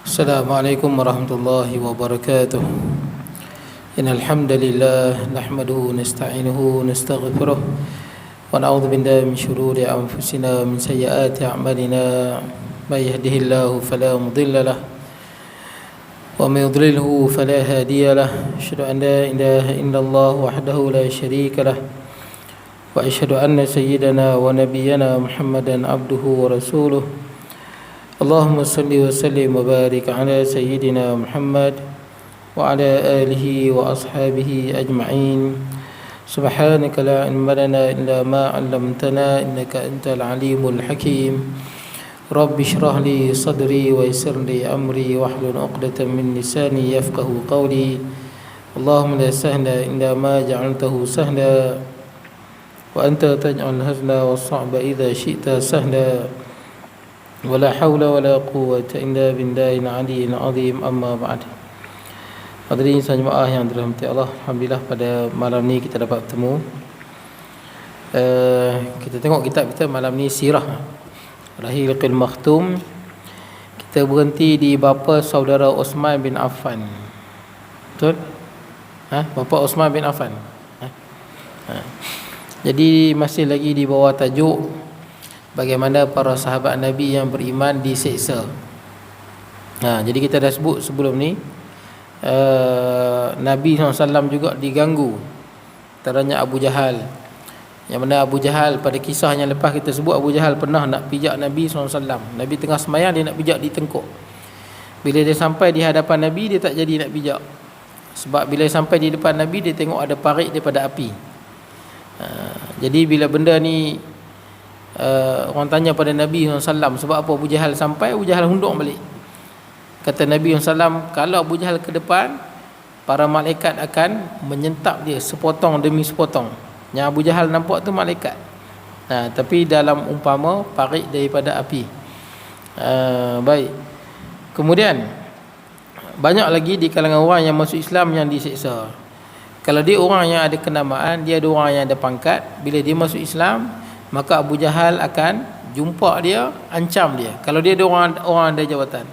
السلام عليكم ورحمة الله وبركاته. إن الحمد لله نحمده ونستعينه ونستغفره ونعوذ بالله من شرور أنفسنا ومن سيئات أعمالنا. من يهده الله فلا مضل له ومن يضلله فلا هادي له. أشهد أن لا إله إلا الله وحده لا شريك له وأشهد أن سيدنا ونبينا محمدا عبده ورسوله. اللهم صل وسلم وبارك على سيدنا محمد وعلى آله وأصحابه أجمعين. سبحانك لا علم لنا إلا ما علمتنا إنك أنت العليم الحكيم. رب اشرح لي صدري ويسر لي أمري واحلل عقدة من لساني يفقه قولي. اللهم لا سهل إلا ما جعلته سهلا وأنت تجعل الحزن والصعب إذا شئت سهلا. ولا حول ولا قوة إلا بالله العلي العظيم. أما بعد. Hadirin jemaah yang dirahmati Allah, alhamdulillah pada malam ni kita dapat bertemu. Kita tengok kitab kita malam ni Sirah Rahiqul Makhtum. Kita berhenti di bapa saudara Uthman bin Affan. Betul? Bapa Uthman bin Affan. Jadi masih lagi di bawah tajuk bagaimana para sahabat Nabi yang beriman diseksa. Jadi kita dah sebut sebelum ni, Nabi SAW juga diganggu antaranya Abu Jahal. Yang mana Abu Jahal, pada kisah yang lepas kita sebut, Abu Jahal pernah nak pijak Nabi SAW. Nabi tengah semayang, dia nak pijak di tengkuk. Bila dia sampai di hadapan Nabi, dia tak jadi nak pijak. Sebab bila sampai di depan Nabi, dia tengok ada parit daripada api. Jadi bila benda ni orang tanya pada Nabi SAW, sebab apa Abu Jahal sampai, Abu Jahal hunduk balik. Kata Nabi SAW, kalau Abu Jahal ke depan, para malaikat akan menyentap dia sepotong demi sepotong. Yang Abu Jahal nampak tu malaikat, tapi dalam umpama parit daripada api. Baik. Kemudian banyak lagi di kalangan orang yang masuk Islam yang diseksa. Kalau dia orang yang ada kenamaan, dia ada orang yang ada pangkat, bila dia masuk Islam, maka Abu Jahal akan jumpa dia, ancam dia. Kalau dia ada orang ada jawatan,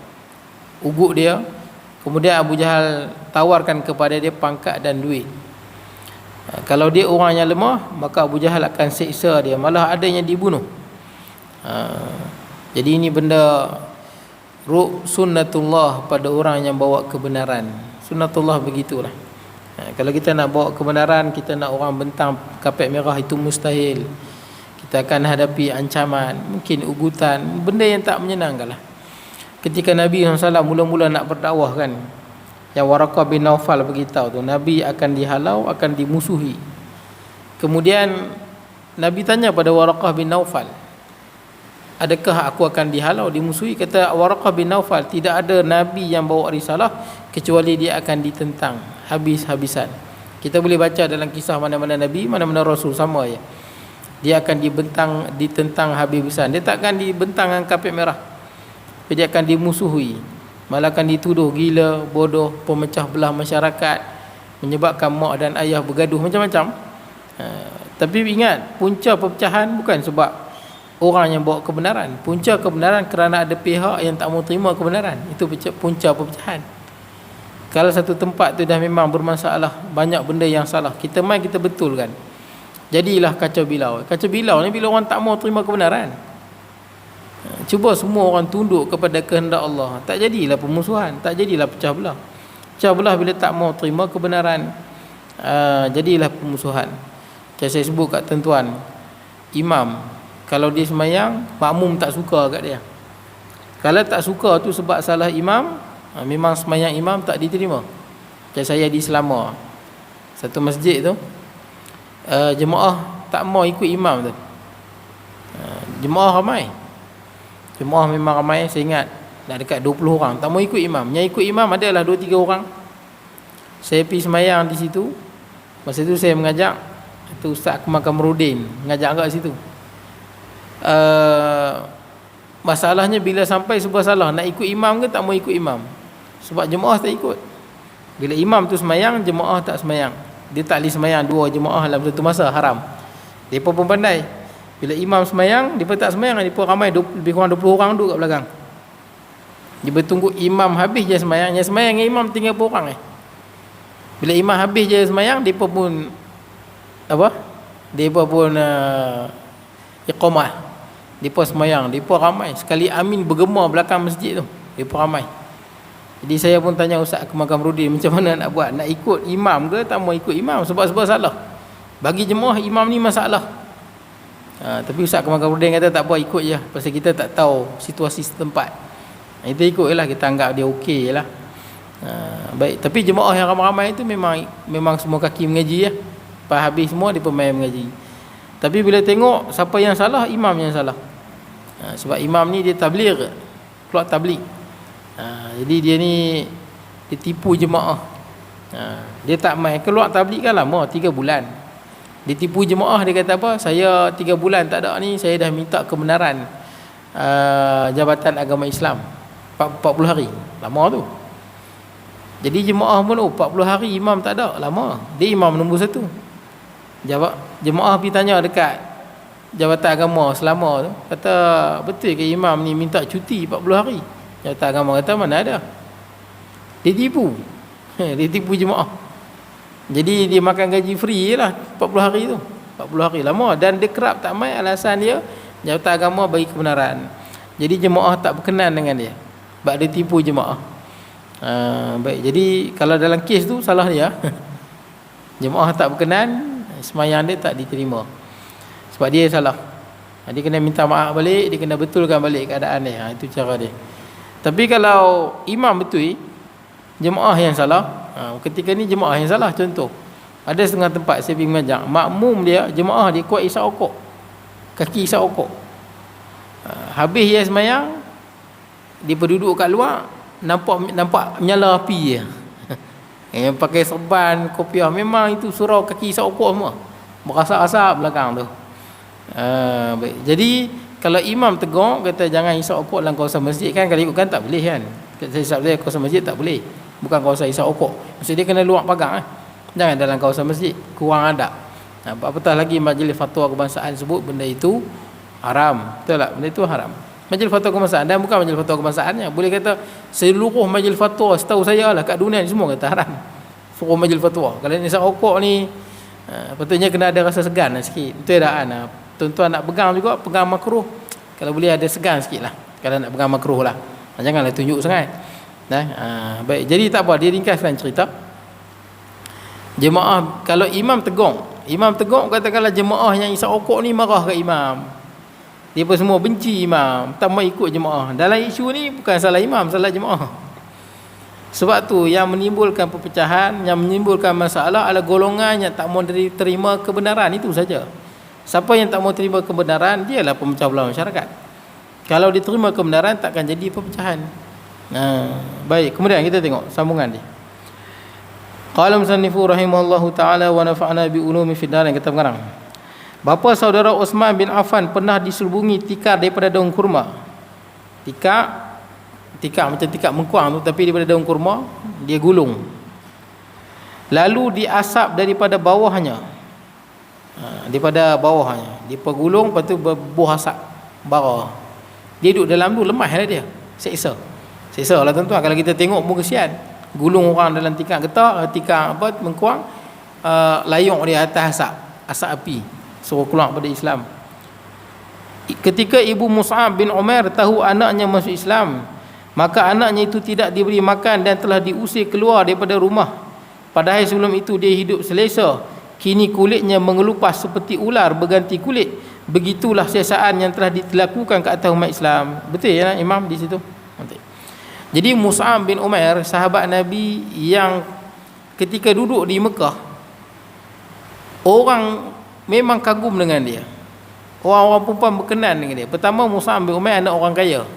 ugut dia. Kemudian Abu Jahal tawarkan kepada dia pangkat dan duit. Kalau dia orang yang lemah, maka Abu Jahal akan seksa dia, malah ada yang dibunuh. Jadi ini benda sunnatullah pada orang yang bawa kebenaran. Sunnatullah begitulah. Kalau kita nak bawa kebenaran, kita nak orang bentang kapet merah, itu mustahil. Kita akan hadapi ancaman, mungkin ugutan, benda yang tak menyenangkanlah. Ketika Nabi SAW mula-mula nak berdakwah kan, yang Waraqah bin Naufal beritahu tu, Nabi akan dihalau, akan dimusuhi. Kemudian Nabi tanya pada Waraqah bin Naufal, adakah aku akan dihalau, dimusuhi? Kata Waraqah bin Naufal, tidak ada Nabi yang bawa risalah kecuali dia akan ditentang habis-habisan. Kita boleh baca dalam kisah mana-mana Nabi, mana-mana Rasul, sama je. Dia akan ditentang habis-habisan. Dia tak akan dibentang dengan kapit merah, dia akan dimusuhi, malah akan dituduh gila, bodoh, pemecah belah masyarakat, menyebabkan mak dan ayah bergaduh, macam-macam. Tapi ingat, punca perpecahan bukan sebab orang yang bawa kebenaran. Punca kebenaran kerana ada pihak yang tak mau terima kebenaran. Itu punca perpecahan. Kalau satu tempat tu dah memang bermasalah, banyak benda yang salah, kita main kita betulkan, jadilah kacau bilau. Kacau bilau ni bila orang tak mau terima kebenaran. Cuba semua orang tunduk kepada kehendak Allah, tak jadilah permusuhan, tak jadilah pecah belah. Pecah belah bila tak mau terima kebenaran, jadilah permusuhan. Macam saya sebut kat tuan-tuan, imam kalau dia semayang, makmum tak suka kat dia. Kalau tak suka tu sebab salah imam, memang semayang imam tak diterima. Macam saya di Selama, satu masjid tu, jemaah tak mau ikut imam tu. Jemaah ramai, jemaah memang ramai. Saya ingat dah dekat 20 orang tak mau ikut imam. Yang ikut imam adalah 2-3 orang. Saya pergi semayang di situ. Masa tu saya mengajak tu Ustaz Akmal Kamrudin, mengajak kat situ. Masalahnya bila sampai sebuah salah, nak ikut imam ke tak mau ikut imam, sebab jemaah tak ikut. Bila imam tu semayang, jemaah tak semayang. Dia tak boleh semayang 2 jemaah dalam satu masa, haram. Mereka pun pandai. Bila imam semayang, mereka tak semayang, mereka ramai, lebih kurang 20 orang duduk kat belakang. Dia bertunggu imam habis je sembahyang. Yang sembahyang dengan imam tinggal orang. Bila imam habis je sembahyang, depa pun apa? Depa pun iqamah. Depa sembahyang, depa ramai. Sekali amin bergema belakang masjid tu. Depa ramai. Jadi saya pun tanya Ustaz Akmal Kamrudin, macam mana nak buat? Nak ikut imam ke tak mau ikut imam? Sebab salah. Bagi jemaah imam ni masalah. Tapi Ustaz Akmal Kamrudin kata tak apa, ikut je. Pasal kita tak tahu situasi setempat. Kita ikut je lah, kita anggap dia okey je lah. Baik, tapi jemaah yang ramai-ramai tu memang semua kaki mengaji ya. Lepas habis semua dia pemain mengaji. Tapi bila tengok siapa yang salah, imam yang salah. Sebab imam ni dia tabligh, keluar tabligh. Jadi dia ni dia tipu jemaah. Dia tak main keluar tabligh kan lama 3 bulan. Dia tipu jemaah, dia kata apa? Saya 3 bulan tak ada ni, saya dah minta kebenaran Jabatan Agama Islam 40 hari. Lama tu. Jadi jemaah pun 40 hari imam tak ada, lama. Dia imam nombor 1. Jemaah pergi tanya dekat Jabatan Agama selama tu, kata betul ke imam ni minta cuti 40 hari? Jabatan Agama kata mana ada. Dia tipu. Dia tipu jemaah. Jadi dia makan gaji free je lah 40 hari tu. 40 hari lama, dan dia kerap tak main, alasan dia Jabatan Agama bagi kebenaran. Jadi jemaah tak berkenan dengan dia sebab dia tipu jemaah. Baik, jadi kalau dalam kes tu salah dia. Jemaah tak berkenan, sembahyang dia tak diterima sebab dia salah. Dia kena minta maaf balik, dia kena betulkan balik keadaan dia. Itu cara dia. Tapi kalau imam betul, jemaah yang salah, ketika ni jemaah yang salah. Contoh, ada setengah tempat saya pergi mengajar, makmum dia, jemaah dia kuat isyak okok, kaki isyak okok. Habis dia sembahyang, dia berduduk kat luar, nampak menyala api je. Yang pakai serban, kopiah, memang itu surau kaki isyak okok semua, berasap-asap belakang tu. Baik. Jadi kalau imam tegur kata jangan isyak okok dalam kawasan masjid, kan kalau ikutkan tak boleh kan. Saya sabda kawasan masjid tak boleh, bukan kawasan isyak okok. Maksud dia kena luar pagar jangan dalam kawasan masjid, kurang adab. Apatah lagi majlis fatwa kebangsaan sebut benda itu haram. Betul tak? Benda itu haram. Majlis fatwa kebangsaan, dan bukan majlis fatwa kebangsaannya. Boleh kata seluruh majlis fatwa setahu saya lah kat dunia ni semua kata haram. Suruh majlis fatwa. Kalau isyak okok ni patutnya kena ada rasa segan lah sikit. Betul tak kan? Tuan-tuan nak pegang juga, pegang makruh. Kalau boleh ada segan sikit lah kalau nak pegang makruh lah. Janganlah tunjuk sangat. Baik, jadi tak apa, dia ringkaskan cerita. Jemaah, kalau imam tegur katakanlah jemaah yang isyak okok ni marah ke imam, dia pun semua benci imam, tak mau ikut jemaah. Dalam isu ni bukan salah imam, salah jemaah. Sebab tu yang menimbulkan perpecahan, yang menimbulkan masalah adalah golongan yang tak mau terima kebenaran, itu saja. Siapa yang tak mau terima kebenaran, dialah pemecah belah masyarakat. Kalau diterima kebenaran, takkan jadi perpecahan. Baik, kemudian kita tengok sambungan dia. Qala musannifu rahimahullahu ta'ala wa nafa'na bi ulumi fid dar, yang kata pengarang. Bapa saudara Uthman bin Affan pernah diselubungi tikar daripada daun kurma. Tikar macam tikar mengkuang tu, tapi daripada daun kurma dia gulung. Lalu diasap daripada bawahnya. Daripada bawahnya dia gulung, lepas tu berbuah asap bara. Dia duduk dalam tu, lemah lah dia. Seksa lah tuan-tuan. Kalau kita tengok pun kesian. Gulung orang dalam tikar getah, tikar apa mengkuang, layuk dia atas asap api, suruh keluar pada Islam. Ketika ibu Mus'ab bin Umair tahu anaknya masuk Islam, maka anaknya itu tidak diberi makan dan telah diusir keluar daripada rumah. Padahal sebelum itu dia hidup selesa. Kini kulitnya mengelupas seperti ular berganti kulit. Begitulah siasaan yang telah dilakukan ke atas umat Islam. Betul ya Imam di situ? Betul. Jadi Mus'ab bin Umair, sahabat Nabi yang ketika duduk di Mekah, orang memang kagum dengan dia. Orang-orang perempuan berkenan dengan dia. Pertama, Mus'ab bin Umair anak orang kaya.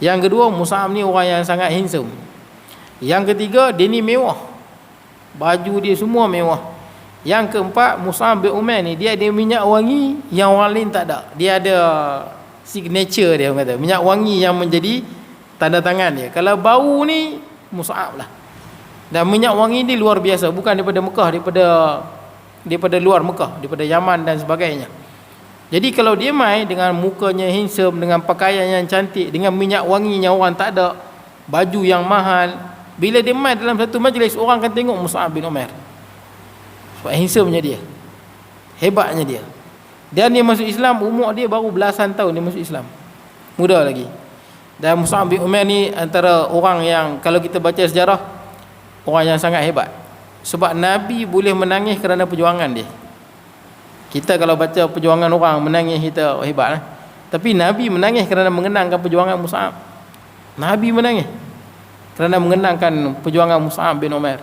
Yang kedua, Mus'ab ni orang yang sangat handsome. Yang ketiga, dia ni mewah. Baju dia semua mewah. Yang keempat, Mus'ab bin Umair ni dia ada minyak wangi yang orang lain tak ada. Dia ada signature dia, kata minyak wangi yang menjadi tanda tangan dia. Kalau bau ni Mus'ab lah. Dan minyak wangi ni luar biasa, bukan daripada Mekah, daripada luar Mekah, daripada Yaman dan sebagainya. Jadi kalau dia mai dengan mukanya handsome, dengan pakaian yang cantik, dengan minyak wanginya orang tak ada, baju yang mahal, bila dia mai dalam satu majlis, orang akan tengok Mus'ab bin Umair. Sebab handsome-nya dia, hebatnya dia. Dan dia masuk Islam, umur dia baru belasan tahun dia masuk Islam, muda lagi. Dan Mus'ab bin Umair ni antara orang yang kalau kita baca sejarah, orang yang sangat hebat. Sebab Nabi boleh menangis kerana perjuangan dia. Kita kalau baca perjuangan orang menangis, kita hebat lah. Tapi Nabi menangis kerana mengenangkan perjuangan Mus'ab. Nabi menangis kerana mengenangkan perjuangan Mus'ab bin Umair.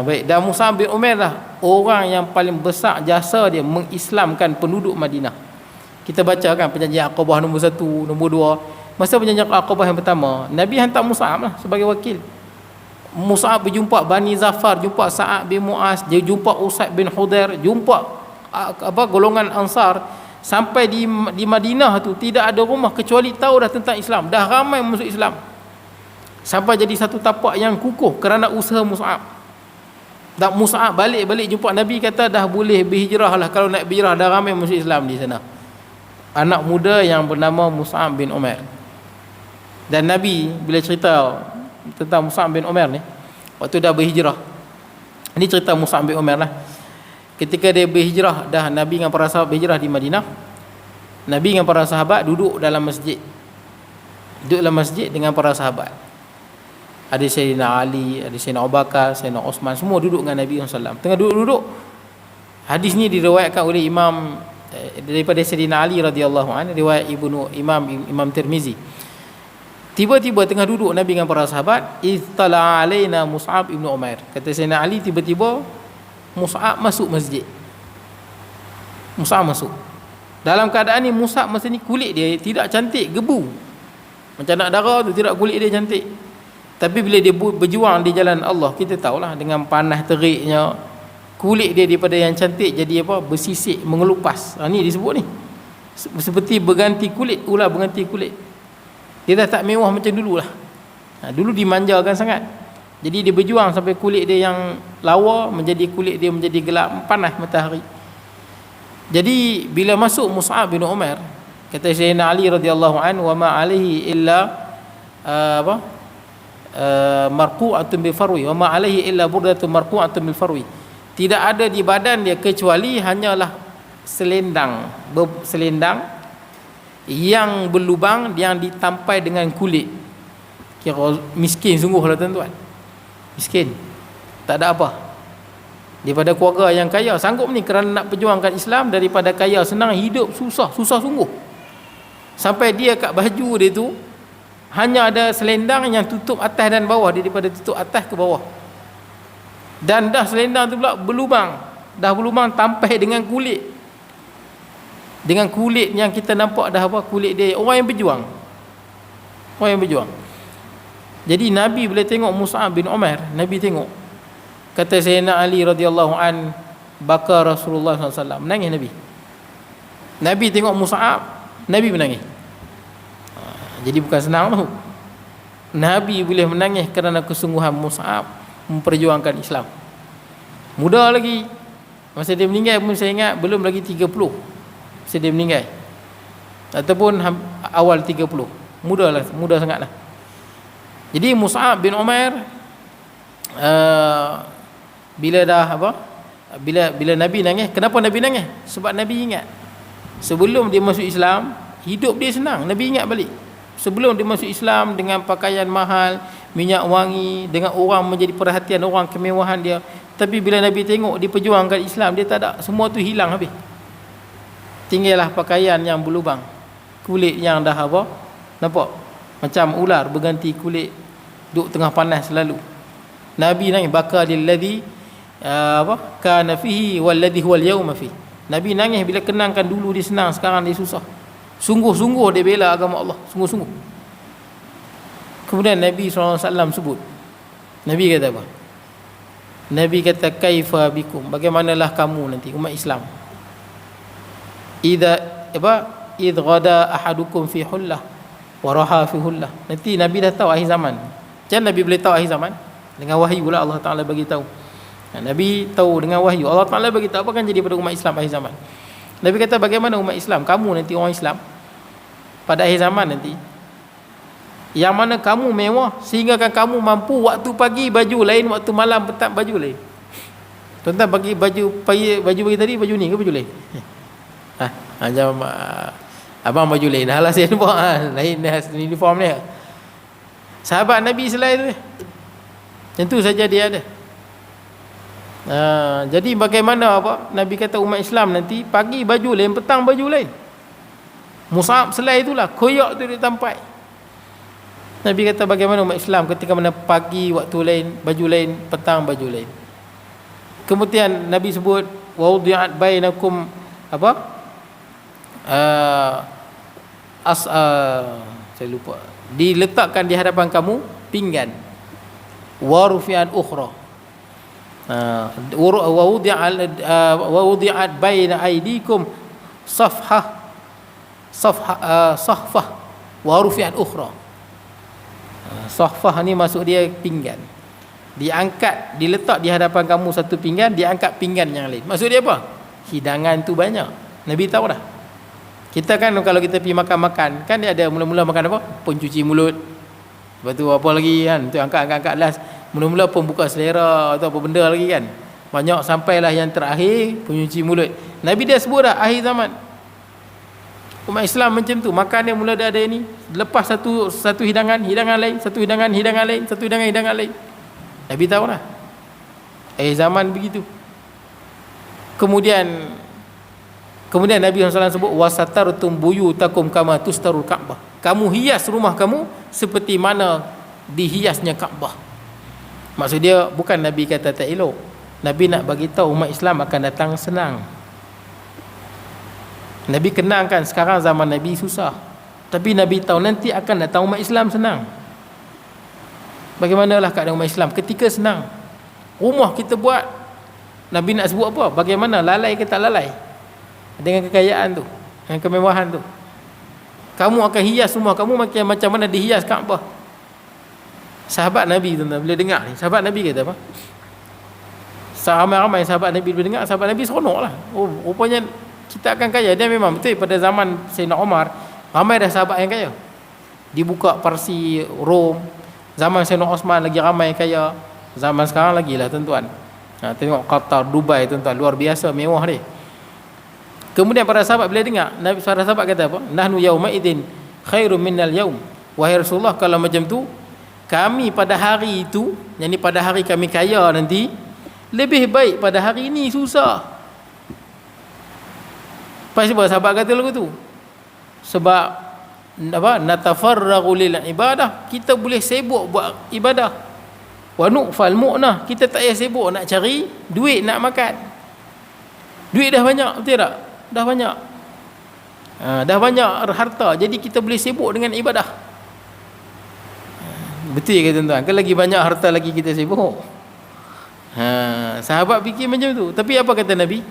Baik, dan Mus'ab bin Umair lah orang yang paling besar jasa dia mengislamkan penduduk Madinah. Kita baca kan perjanjian Aqabah nombor 1, nombor 2. Masa perjanjian Aqabah yang pertama, Nabi hantar Mus'ab lah sebagai wakil. Mus'ab berjumpa Bani Zafar, jumpa Sa'ad bin Mu'az, dia jumpa Usaid bin Hudair, jumpa golongan Ansar. Sampai di Madinah tu tidak ada rumah kecuali tahu dah tentang Islam, dah ramai masuk Islam. Sampai jadi satu tapak yang kukuh kerana usaha Mus'ab. Dan Mus'ab balik jumpa Nabi, kata dah boleh berhijrah lah, kalau nak berhijrah dah ramai masuk Islam di sana. Anak muda yang bernama Mus'ab bin Umair. Dan Nabi bila cerita tentang Mus'ab bin Umair ni, waktu dah berhijrah, ini cerita Mus'ab bin Umair lah. Ketika dia berhijrah, dah Nabi dengan para sahabat berhijrah di Madinah, Nabi dengan para sahabat duduk dalam masjid, dengan para sahabat. Ada Sayyidina Ali, ada Sayyidina Abu Bakar, Sayyidina Osman, semua duduk dengan Nabi SAW. Tengah duduk-duduk, hadis ni diriwayatkan oleh Imam daripada Sayyidina Ali radhiyallahu anhu, riwayat Imam Tirmizi. Tiba-tiba tengah duduk Nabi dengan para sahabat, iztala alaina Mus'ab ibn Umair. Kata Sayyidina Ali, tiba-tiba Mus'ab masuk masjid. Mus'ab masuk. Dalam keadaan ni Mus'ab masa ni kulit dia tidak cantik, gebu. Macam nak darah tu, tidak, kulit dia cantik. Tapi bila dia berjuang di jalan Allah, kita tahulah dengan panas teriknya, kulit dia daripada yang cantik jadi apa? Bersisik, mengelupas. Ni disebut ni. Seperti berganti kulit, ular berganti kulit. Dia dah tak mewah macam dulu lah. Dulu dimanjakan sangat. Jadi dia berjuang sampai kulit dia yang lawa menjadi kulit dia menjadi gelap, panas matahari. Jadi bila masuk Mus'ab bin Umair, kata Sayyidina Ali radhiyallahu anhu, wa ma alaihi illa marqu'atun bil farwi, wa ma alaihi illa burdatun marqu'atun bil farwi. Tidak ada di badan dia kecuali hanyalah selendang yang berlubang yang ditampai dengan kulit. Kira miskin sungguh lah tuan-tuan. Miskin, tak ada apa. Daripada keluarga yang kaya, sanggup ni kerana nak perjuangkan Islam. Daripada kaya senang, hidup susah sungguh. Sampai dia kat baju dia tu hanya ada selendang yang tutup atas dan bawah dia, daripada tutup atas ke bawah. Dan dah selendang tu pula berlubang, dah berlubang tampai dengan kulit. Dengan kulit yang kita nampak dah apa, kulit dia orang yang berjuang. Jadi Nabi bila tengok Mus'ab bin Umair, Nabi tengok, kata Sayyidina Ali radhiyallahu an, baka Rasulullah SAW, menangis Nabi tengok Mus'ab, Nabi menangis. Jadi bukan senang tu. Nabi boleh menangis kerana kesungguhan Mus'ab memperjuangkan Islam. Muda lagi, masa dia meninggal pun saya ingat belum lagi 30 masa dia meninggal, ataupun awal 30. Muda sangatlah. Jadi Mus'ab bin Umair bila Nabi nangis, kenapa Nabi nangis? Sebab Nabi ingat sebelum dia masuk Islam, hidup dia senang. Nabi ingat balik sebelum dia masuk Islam, dengan pakaian mahal, minyak wangi, dengan orang menjadi perhatian orang, kemewahan dia. Tapi bila Nabi tengok dia perjuangkan Islam, dia tak ada, semua tu hilang habis. Tinggallah pakaian yang berlubang, kulit yang dah apa, nampak macam ular berganti kulit, duduk tengah panas selalu. Nabi nangis, baka lilladhi kana fihi walladhi huwal yawma fihi. Nabi nangis bila kenangkan dulu dia senang, sekarang dia susah. Sungguh-sungguh dia bela agama Allah, sungguh-sungguh. Kemudian Nabi SAW sebut, Nabi kata apa? Nabi kata, kaifa bikum, bagaimanalah kamu nanti umat Islam, idh ghada ahadukum fi hullah wa raha fi hullah. Nanti Nabi dah tahu akhir zaman. Macam Nabi boleh tahu akhir zaman? Dengan wahyu lah Allah Ta'ala bagi tahu. Nabi tahu dengan wahyu. Allah Ta'ala bagi tahu apa akan jadi pada umat Islam akhir zaman. Nabi kata bagaimana umat Islam, kamu nanti orang Islam pada akhir zaman nanti, yang mana kamu mewah sehingga kan kamu mampu waktu pagi baju lain, waktu malam petang baju lain. Tuan-tuan bagi baju pagi tadi baju ni ke baju lain? Macam abang baju lain. Halah saya nampak lain uniform dia. Sahabat Nabi selain tu, tentu saja dia ada. Jadi bagaimana Nabi kata umat Islam nanti pagi baju lain, petang baju lain. Mus'ab selai itulah koyak tu dia tampai. Nabi kata bagaimana umat Islam ketika mana pagi waktu lain, baju lain, petang baju lain. Kemudian Nabi sebut waudi'at bainakum saya lupa, diletakkan di hadapan kamu pinggan, warufi'an ukhra, waudi'at baina aidikum safhah warufi'an ukhra. Sahfah ni maksud dia pinggan, diangkat, diletak di hadapan kamu satu pinggan, diangkat pinggan yang lain. Maksud dia apa? Hidangan tu banyak. Nabi tahu dah. Kita kan kalau kita pergi makan-makan, kan dia ada mula-mula makan apa? Pencuci mulut. Lepas tu apa lagi kan? Tu angkat last. Mula-mula pembuka selera atau apa benda lagi kan. Banyak sampailah yang terakhir pencuci mulut. Nabi dia sebut dah akhir zaman. Umat Islam macam tu, makan dia mula dah ada ni, lepas satu hidangan lain, satu hidangan lain, satu hidangan lain. Nabi tahu lah zaman begitu. Kemudian Nabi SAW sebut wasatartum buyutakum kama tustarul Ka'bah. Kamu hias rumah kamu seperti mana dihiasnya Kaabah. Maksud dia bukan Nabi kata tak elok. Nabi nak bagi tahu umat Islam akan datang senang. Nabi kenangkan sekarang zaman Nabi susah, tapi Nabi tahu nanti akan datang umat Islam senang. Bagaimanalah keadaan umat Islam ketika senang? Rumah kita buat, Nabi nak sebut apa? Bagaimana lalai ke tak lalai dengan kekayaan tu, dengan kemewahan tu? Kamu akan hias rumah kamu macam mana dihias Kaabah. Sahabat Nabi tuan-tuan bila dengar ni, sahabat Nabi kata apa? Ramai-ramai sahabat Nabi bila dengar, sahabat Nabi seronok lah. Oh, rupanya kita akan kaya. Dia memang betul pada zaman Sayyidina Umar ramai dah sahabat yang kaya. Dibuka Parsi, Rom. Zaman Sayyidina Osman lagi ramai kaya. Zaman sekarang lagi lah tuan-tuan. Tengok Qatar, Dubai tuan-tuan, luar biasa mewah dia. Kemudian para sahabat bila dengar, para sahabat kata apa? Nahnu yauma idzin khairum minnal yaum. Wahai Rasulullah, kalau macam tu kami pada hari itu, yang ni pada hari kami kaya nanti, lebih baik pada hari ini susah. Sebab sahabat kata lagu tu, sebab apa? Natafarraghu lil ibadah, kita boleh sibuk buat ibadah. Wa nu'fal mu'nah, kita tak payah sibuk nak cari duit nak makan. Duit dah banyak, betul tak? Dah banyak. Dah banyak harta, jadi kita boleh sibuk dengan ibadah. Betul ke tuan-tuan? Kan lagi banyak harta lagi kita sibuk. Sahabat fikir macam tu. Tapi apa kata Nabi?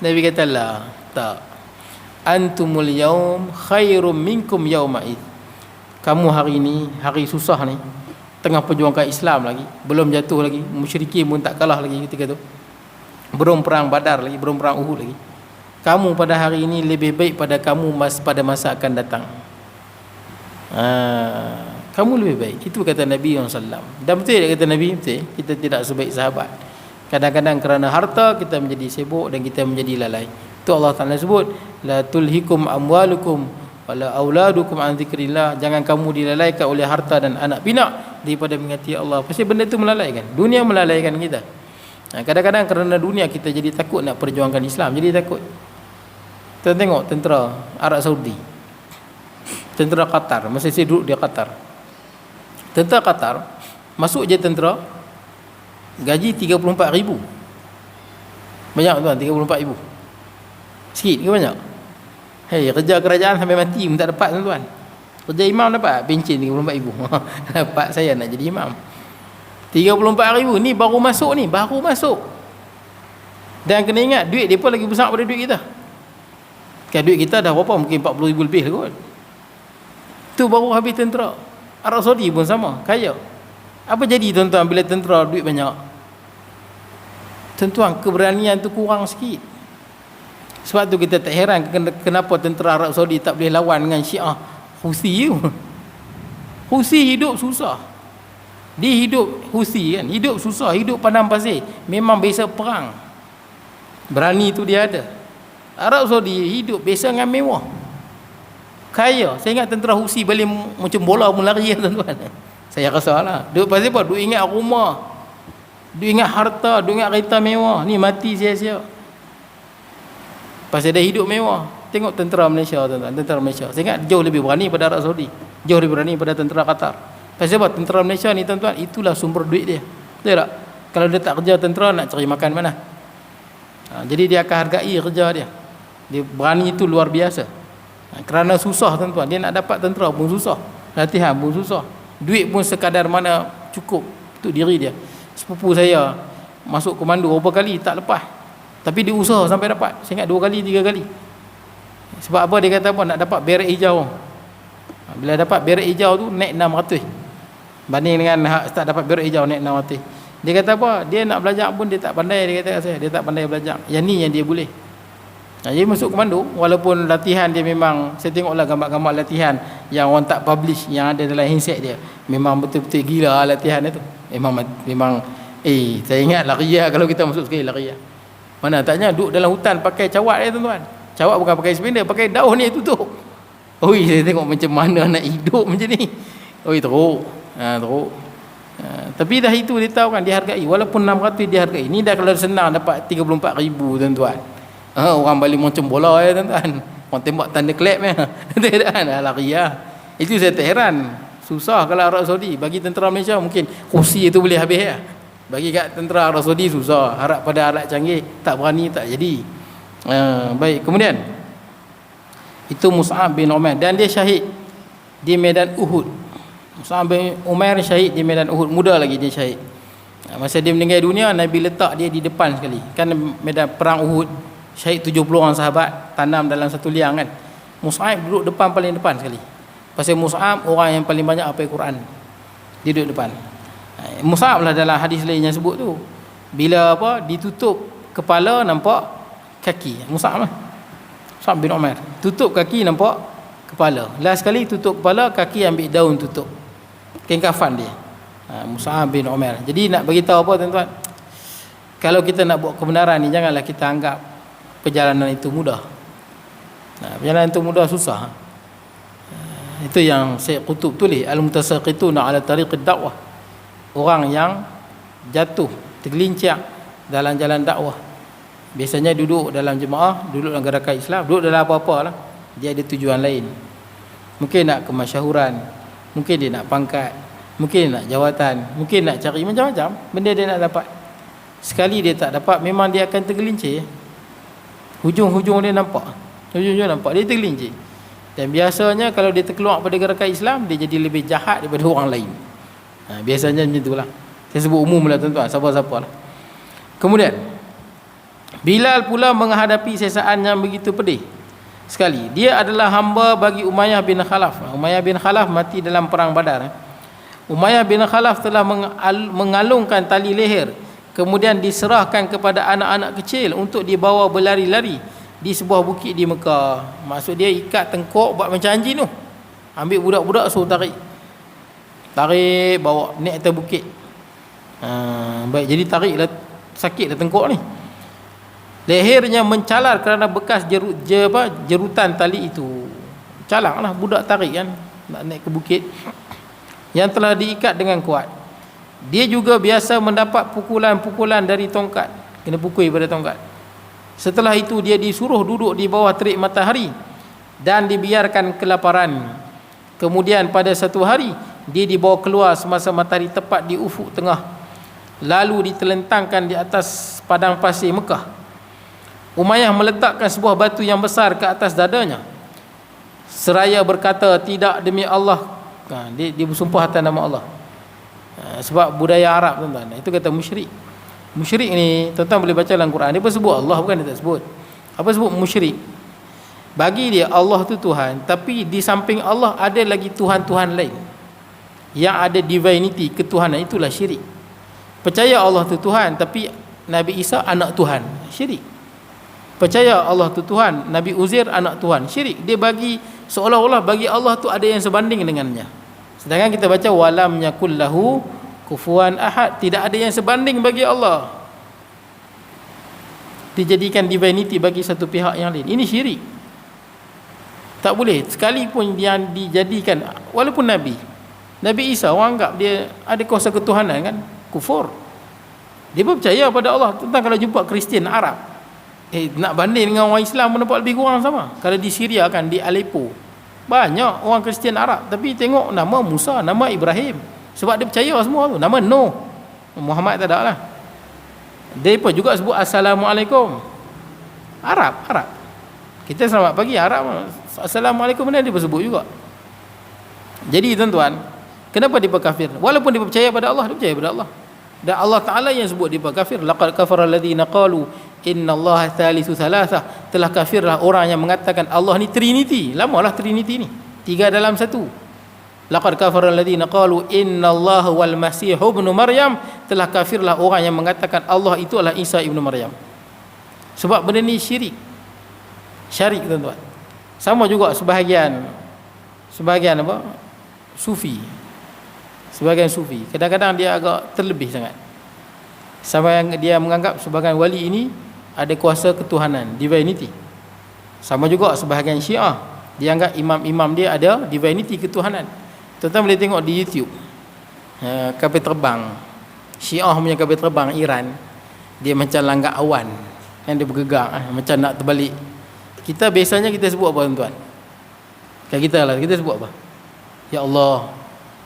Nabi kata lah, tak. Antumul yaum khairum minkum yauma'id. Kamu hari ni, hari susah ni, tengah perjuangkan Islam lagi, belum jatuh lagi, musyrikin pun tak kalah lagi ketika tu, belum perang Badar lagi, belum perang Uhud lagi. Kamu pada hari ini lebih baik pada kamu pada masa akan datang. Kamu lebih baik. Itu kata Nabi SAW. Dan betul dia kata Nabi, betul, kita tidak sebaik sahabat. Kadang-kadang kerana harta kita menjadi sibuk dan kita menjadi lalai. Itu Allah Ta'ala sebut, la tulhikum amwalukum wala auladukum an zikrillah. Jangan kamu dilalaikan oleh harta dan anak pinak daripada mengingati Allah. Pasti benda itu melalaikan. Dunia melalaikan kita. Kadang-kadang kerana dunia kita jadi takut nak perjuangkan Islam. Jadi takut. Kita tengok tentera Arab Saudi, tentera Qatar. Masa saya duduk di Qatar, tentera Qatar masuk je tentera, gaji 34,000. Banyak tuan, 34,000. Sikit ke banyak? Hei, kerja kerajaan sampai mati pun tak dapat tuan-tuan. Kerja imam dapat pencen 34,000. Dapat saya nak jadi imam. 34,000 ni baru masuk ni, baru masuk. Dan kena ingat duit depa lagi besar daripada duit kita. Kan duit kita dah berapa? Mungkin 40,000 lebih kot. Tu baru habis tentera. Arab Saudi pun sama, kaya. Apa jadi tuan-tuan bila tentera duit banyak? Tuan-tuan, keberanian tu kurang sikit. Sebab tu kita tak heran kenapa tentera Arab Saudi tak boleh lawan dengan Syiah Houthi tu. Houthi hidup susah. Dia hidup Houthi kan, hidup susah, hidup padang pasir. Memang biasa perang. Berani tu dia ada. Arab Saudi hidup biasa dengan mewah. Kaya. Saya ingat tentera Houthi balik macam bola pun lari tuan-tuan. Saya rasa lah. Duk pasal apa? Duk ingat rumah. Duk ingat harta, duk ingat kereta mewah. Ni mati sia-sia. Pasal dia hidup mewah. Tengok tentera Malaysia tuan-tuan, tentera Malaysia. Saya ingat jauh lebih berani pada Arab Saudi. Jauh lebih berani pada tentera Qatar. Pasal apa? Tentera Malaysia ni tuan-tuan, itulah sumber duit dia. Betul tak? Kalau dia tak kerja tentera, nak cari makan mana? Jadi dia akan hargai kerja dia. Dia berani itu luar biasa. Kerana susah tuan-tuan. Dia nak dapat tentera pun susah. Latihan pun susah. Duit pun sekadar mana cukup untuk diri dia. Sepupu saya masuk komando berapa kali tak lepas. Tapi dia usaha sampai dapat. Saya ingat 2 kali 3 kali. Sebab apa dia kata apa? Nak dapat beret hijau. Bila dapat beret hijau tu naik 600. Banding dengan tak dapat beret hijau naik 600. Dia kata apa? Dia nak belajar pun dia tak pandai. Dia kata saya, dia tak pandai belajar. Yang ni yang dia boleh. Dia masuk komando. Walaupun latihan dia memang, saya tengoklah gambar-gambar latihan yang orang tak publish, yang ada dalam handset dia. Memang betul-betul gila latihan dia tu. Memang saya ingat lariah kalau kita masuk sekali lariah. Mana taknya duduk dalam hutan pakai cawat dia tuan-tuan. Cawat bukan pakai spender, pakai daun ni tutup. Oi, saya tengok macam mana nak hidup macam ni. Oi, teruk. Teruk. Tapi dah itu dia tahu kan, dia hargai. Walaupun 600 dia hargai. Ni dah kalau senang dapat 34,000 tuan-tuan. Orang balik macam bola ya tuan-tuan. Orang tembak tanda clap ya. Tak ada lari ya. Itu saya tak heran. Susah kalau Arab Saudi. Bagi tentera Malaysia mungkin kursi itu boleh habis ya. Bagi kat tentera Arab Saudi susah. Harap pada alat canggih, tak berani tak jadi. Baik, kemudian itu Mus'ab bin Umair dan dia syahid di medan Uhud. Mus'ab bin Umair syahid di medan Uhud, muda lagi dia syahid. Masa dia meninggal dunia, Nabi letak dia di depan sekali. Kan medan perang Uhud, syahid 70 orang sahabat, tanam dalam satu liang kan. Mus'ab duduk depan, paling depan sekali. Pasal Mus'ab orang yang paling banyak hafal Quran. Dia duduk depan. Mus'ab lah dalam hadis lain yang sebut tu. Bila apa ditutup kepala nampak kaki. Mus'ab lah. Mus'ab bin Umair. Tutup kaki nampak kepala. Last sekali tutup kepala, kaki ambil daun tutup. Kain kafan dia. Mus'ab bin Umair. Jadi nak bagi tahu apa tuan-tuan? Kalau kita nak buat kebenaran ni, janganlah kita anggap perjalanan itu mudah. Perjalanan itu mudah, susah. Itu yang Syekh Qutub tulis, al-mutasaqituna ala tariqid dakwah. Orang yang jatuh, tergelincir dalam jalan dakwah. Biasanya duduk dalam jemaah, duduk dalam gerakan Islam, duduk dalam apa-apa lah. Dia ada tujuan lain. Mungkin nak kemasyhuran, mungkin dia nak pangkat, mungkin nak jawatan, mungkin nak cari macam-macam benda dia nak dapat. Sekali dia tak dapat, memang dia akan tergelincir. Hujung-hujung dia nampak. Hujung-hujung nampak, dia tergelincir. Dan biasanya kalau dia terkeluar pada gerakan Islam, dia jadi lebih jahat daripada orang lain. Biasanya macam itulah. Saya sebut umum lah tuan-tuan, siapa-siapa lah. Kemudian Bilal pula menghadapi sesaan yang begitu pedih sekali. Dia adalah hamba bagi Umayyah bin Khalaf. Umayyah bin Khalaf mati dalam perang Badar. Umayyah bin Khalaf telah mengalungkan tali leher, kemudian diserahkan kepada anak-anak kecil untuk dibawa berlari-lari di sebuah bukit di Mekah. Maksud dia ikat tengkok buat macam anjing tu. Ambil budak-budak suruh tarik, bawa naik atas bukit. Baik, jadi tariklah, sakitlah tengkok ni. Lehernya mencalar kerana bekas jerutan tali itu. Calanglah budak tarik kan, nak naik ke bukit yang telah diikat dengan kuat. Dia juga biasa mendapat pukulan-pukulan dari tongkat, kena pukul pada tongkat. Setelah itu dia disuruh duduk di bawah terik matahari dan dibiarkan kelaparan. Kemudian pada satu hari dia dibawa keluar semasa matahari tepat di ufuk tengah, lalu ditelentangkan di atas padang pasir Mekah. Umayyah meletakkan sebuah batu yang besar ke atas dadanya seraya berkata, tidak demi Allah. Dia bersumpah atas nama Allah. Sebab budaya Arab tuan-tuan, itu kata musyrik. Musyrik ni tuan-tuan boleh baca dalam Quran, dia pun sebut Allah, bukan dia tak sebut. Apa sebut musyrik? Bagi dia Allah tu Tuhan, tapi di samping Allah ada lagi Tuhan-Tuhan lain yang ada divinity, ketuhanan. Itulah syirik. Percaya Allah tu Tuhan, tapi Nabi Isa anak Tuhan, syirik. Percaya Allah tu Tuhan, Nabi Uzair anak Tuhan. Syirik. Dia bagi seolah-olah bagi Allah tu ada yang sebanding dengannya. Sedangkan kita baca walam yakul lahu kufuwan ahad, tidak ada yang sebanding bagi Allah. Dijadikan divinity bagi satu pihak yang lain. Ini syirik. Tak boleh. Sekalipun yang dijadikan, walaupun Nabi Isa, orang anggap dia ada kuasa ketuhanan kan, kufur. Dia pun percaya pada Allah. Tentang kalau jumpa Kristian Arab, nak banding dengan orang Islam pun nampak lebih kurang sama. Kalau di Syria kan, di Aleppo, banyak orang Kristian Arab, tapi tengok nama Musa, nama Ibrahim, sebab dia percaya semua tu. Nama Nuh, Muhammad tak ada lah. Dia pun juga sebut Assalamualaikum. Arab. Kita selamat pagi, Arab Assalamualaikum, dia pun sebut juga. Jadi tuan-tuan, kenapa dia kafir? Walaupun dia percaya pada Allah, dia percaya pada Allah. Dan Allah Ta'ala yang sebut dia kafir. Laqad kafara alladhina qalu innallaha thalithu thalathah. Telah kafirlah orang yang mengatakan Allah ni Trinity. Lamalah Trinity ni, 3 dalam 1. Laqad kafara alladhina qalu innallaha wal masih ibnu Maryam. Telah kafirlah orang yang mengatakan Allah itu adalah Isa ibnu Maryam. Sebab benda ni syirik. Syirik tuan-tuan. Sama juga sebahagian apa? Sufi. Sebahagian sufi kadang-kadang dia agak terlebih sangat, sampai yang dia menganggap sebahagian wali ini ada kuasa ketuhanan, divinity. Sama juga sebahagian Syiah, dia anggap imam-imam dia ada divinity, ketuhanan. Tuan-tuan boleh tengok di YouTube kapal terbang Syiah punya kapal terbang Iran, dia macam langgak awan yang dia bergegar macam nak terbalik. Kita biasanya kita sebut apa tuan-tuan? Kita sebut apa? Ya Allah,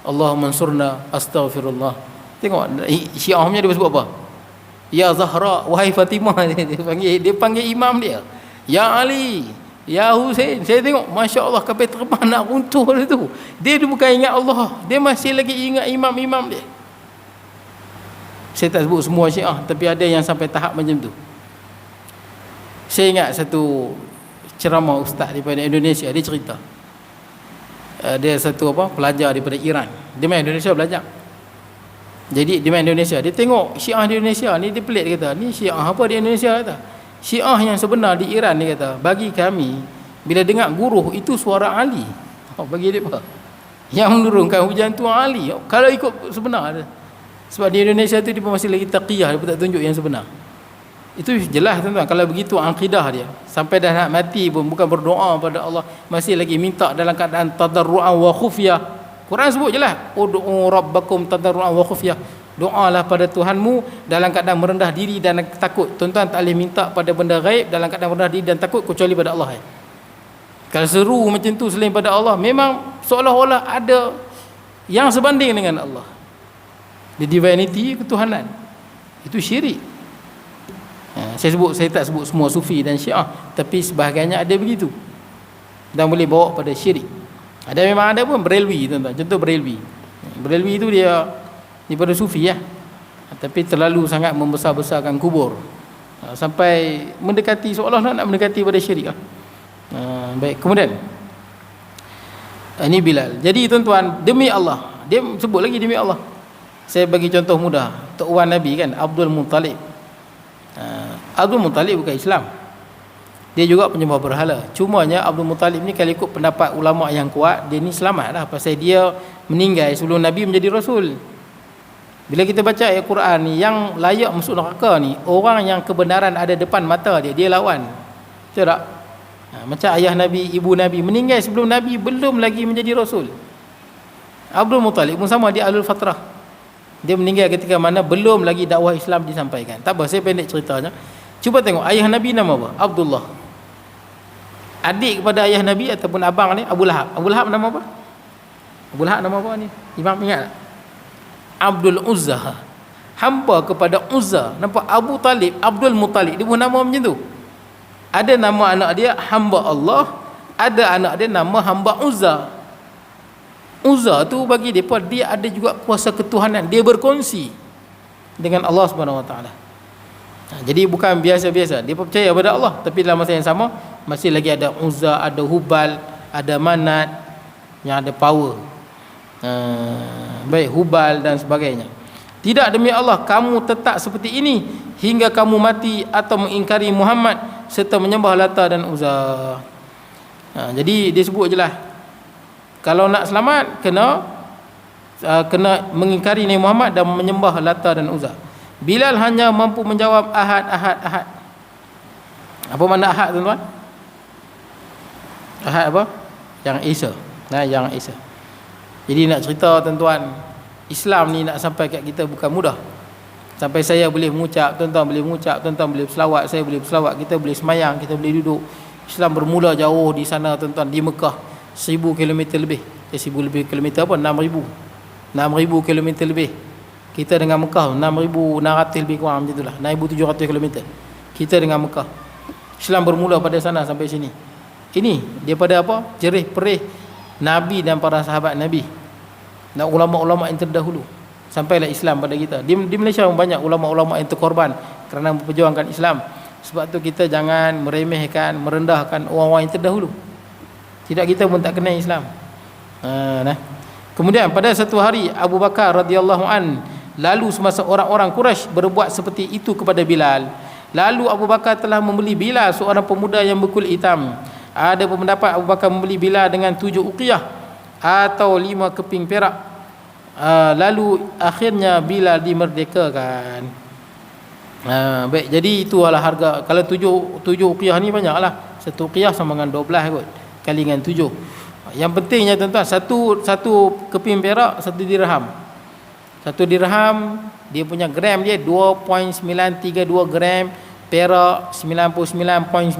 Allahumma ansurna, astaghfirullah. Tengok Syiah punya dia sebut apa? Ya Zahra, wahai Fatimah. Dia panggil imam dia Ya Ali, Ya Husain. Saya tengok Masya Allah, kapal terbang nak runtuh tu. Dia bukan ingat Allah, dia masih lagi ingat imam-imam dia. Saya tak sebut semua Syiah, tapi ada yang sampai tahap macam tu. Saya ingat satu ceramah ustaz daripada Indonesia, dia cerita dia satu pelajar daripada Iran, dia main Indonesia belajar. Jadi dia main Indonesia, dia tengok Syiah di Indonesia ni, dia pelik, dia kata ni Syiah apa di Indonesia, kata Syiah yang sebenar di Iran, dia kata bagi kami bila dengar guruh itu suara Ali. Bagi dia apa? Yang menurunkan hujan tu Ali. Kalau ikut sebenar dia. Sebab di Indonesia tu dia masih lagi taqiyah, dia pun tak tunjuk yang sebenar. Itu jelas tuan-tuan, kalau begitu akidah dia, sampai dah nak mati pun bukan berdoa pada Allah, masih lagi minta dalam keadaan tadarruan wa khufyah. Quran sebut jelas, ud'u rabbakum tadarruan wa khufyah. Doalah pada Tuhanmu dalam keadaan merendah diri dan takut. Tuan-tuan tak boleh minta pada benda gaib dalam keadaan merendah diri dan takut kecuali pada Allah. Kalau seru macam tu selain pada Allah, memang seolah-olah ada yang sebanding dengan Allah. The divinity, ketuhanan. Itu syirik. Saya tak sebut semua sufi dan Syiah, tapi sebahagiannya ada begitu dan boleh bawa pada syirik. Ada memang ada pun Berelwi tuan-tuan. Contoh Berelwi itu dia daripada sufi tapi terlalu sangat membesar-besarkan kubur sampai mendekati, seolah-olah nak mendekati pada syirik baik. Kemudian ini Bilal. Jadi tuan-tuan, demi Allah, dia sebut lagi demi Allah. Saya bagi contoh mudah, Tok Wan Nabi kan, Abdul Muttalib. Abdul Muttalib bukan Islam, dia juga penyembah berhala. Cumanya Abdul Muttalib ni kalau ikut pendapat ulama yang kuat, dia ni selamat lah, pasal dia meninggal sebelum Nabi menjadi Rasul. Bila kita baca ayat Quran ni, yang layak masuk neraka ni orang yang kebenaran ada depan mata dia, dia lawan. Betul tak? Macam ayah Nabi, ibu Nabi meninggal sebelum Nabi belum lagi menjadi Rasul. Abdul Muttalib pun sama, dia Ahlul Fatrah. Dia meninggal ketika mana belum lagi dakwah Islam disampaikan. Tak apa, saya pendek ceritanya. Cuba tengok ayah Nabi nama apa? Abdullah. Adik kepada ayah Nabi ataupun abang ni Abu Lahab. Abu Lahab nama apa? Abu Lahab nama apa ni? Imam ingat tak? Abdul Uzza. Hamba kepada Uzza. Nampak? Abu Talib, Abdul Muttalib, dia pun nama macam tu. Ada nama anak dia hamba Allah, ada anak dia nama hamba Uzza. Uzza tu bagi mereka, dia ada juga kuasa ketuhanan, dia berkongsi dengan Allah Subhanahu Wa Taala. Jadi bukan biasa-biasa, dia percaya pada Allah, tapi dalam masa yang sama masih lagi ada Uzza, ada Hubal, ada Manat yang ada power. Baik, Hubal dan sebagainya. Tidak, demi Allah kamu tetap seperti ini hingga kamu mati atau mengingkari Muhammad serta menyembah Lata dan Uzza. Jadi dia sebut je lah, kalau nak selamat kena mengingkari Nabi Muhammad dan menyembah Lata dan Uzza. Bilal hanya mampu menjawab ahad, ahad, ahad. Apa makna ahad, tuan-tuan? Ahad apa? Yang Esa. Yang Esa. Jadi nak cerita, tuan-tuan, Islam ni nak sampai kat kita bukan mudah. Sampai saya boleh mengucap, tuan-tuan boleh mengucap, tuan-tuan boleh berselawat, saya boleh berselawat, kita boleh semayang, kita boleh duduk. Islam bermula jauh di sana, tuan-tuan, di Mekah, 1000 km lebih. 1000 lebih kilometer apa? 6,000 km lebih. Kita dengan Mekah 6,600 lebih kurang macam itulah, 6,700 km. Kita dengan Mekah. Islam bermula pada sana sampai sini. Ini daripada apa? Jerih perih Nabi dan para sahabat Nabi dan ulama-ulama yang terdahulu, sampailah Islam pada kita. Di Malaysia banyak ulama-ulama yang terkorban kerana memperjuangkan Islam. Sebab tu kita jangan meremehkan, merendahkan orang-orang yang terdahulu. Tidak, kita pun tak kenal Islam. Kemudian pada satu hari Abu Bakar radhiyallahu an lalu semasa orang-orang Quraisy berbuat seperti itu kepada Bilal. Lalu Abu Bakar telah membeli Bilal, seorang pemuda yang berkulit hitam. Ada pendapat Abu Bakar membeli Bilal dengan 7 uqiyah atau 5 keping perak. Lalu akhirnya Bilal dimerdekakan. Baik, jadi itu adalah harga. Kalau 7 uqiyah ni banyaklah. 1 uqiyah sama dengan 12 kot, kali dengan 7. Yang pentingnya, tuan-tuan, satu keping perak 1 dirham. 1 dirham dia punya gram dia 2.932 gram perak 99.9.